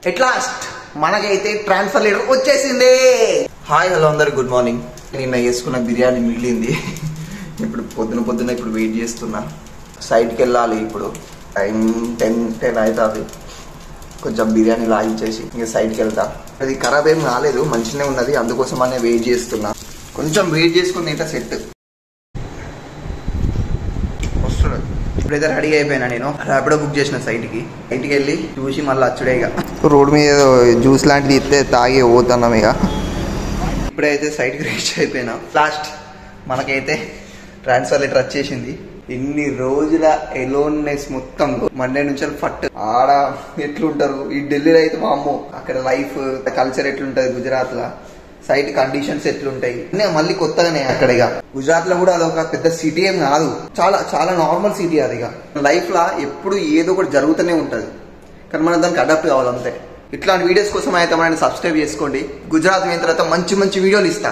At last మనకైతే transfer letter వచ్చేసింది. Hi hello అందరు, గుడ్ మార్నింగ్. నిన్న వేసుకున్న బిర్యానీ మిగిలింది. ఇప్పుడు పొద్దున ఇప్పుడు వెయిట్ చేస్తున్నా. సైడ్కి వెళ్ళాలి. ఇప్పుడు టైం 10 అవుతుంది. కొంచెం బిర్యానీ లాగించేసి ఇంకా సైడ్కి వెళ్తా. అది ఖరాబ్ ఏం కాలేదు, మంచిగానే ఉన్నది. అందుకోసం అనే వెయిట్ చేస్తున్నా. కొంచెం వెయిట్ చేసుకుని ఏంటో సెట్ వస్తుంది. ఇప్పుడైతే రెడీ అయిపోయినా. నేను ర్యాపిడో బుక్ చేసిన సైట్కి వెళ్ళి చూసి మళ్ళీ అచ్చుడే. ఇక రోడ్ మీద జ్యూస్ లాంటిది ఇస్తే తాగి పోతున్నాం. ఇక ఇప్పుడైతే సైట్కి రీచ్ అయిపోయినా. లాస్ట్ మనకైతే ట్రాన్స్ఫర్ లెటర్ వచ్చేసింది. ఇన్ని రోజుల ఎలోన్నెస్ మొత్తం మండే నుంచి ఫట్. ఆడ ఎట్లుంటారు ఈ ఢిల్లీలో అయితే మా అమ్మో, అక్కడ లైఫ్ కల్చర్ ఎట్లుంటది, గుజరాత్ లో సైట్ కండిషన్స్ ఎట్లుంటాయి మళ్ళీ కొత్తగానే. అక్కడ ఇక గుజరాత్ లో కూడా అదొక పెద్ద సిటీ ఏం కాదు, చాలా చాలా నార్మల్ సిటీ. అది ఇక లైఫ్ లా ఎప్పుడు ఏదో ఒకటి జరుగుతూనే ఉంటది, కానీ మనం దానికి అడాప్ట్ కావాలంతే. ఇట్లాంటి వీడియోస్ కోసం అయితే మనం సబ్స్క్రైబ్ చేసుకోండి. గుజరాత్ అయిన తర్వాత మంచి మంచి వీడియోలు ఇస్తా.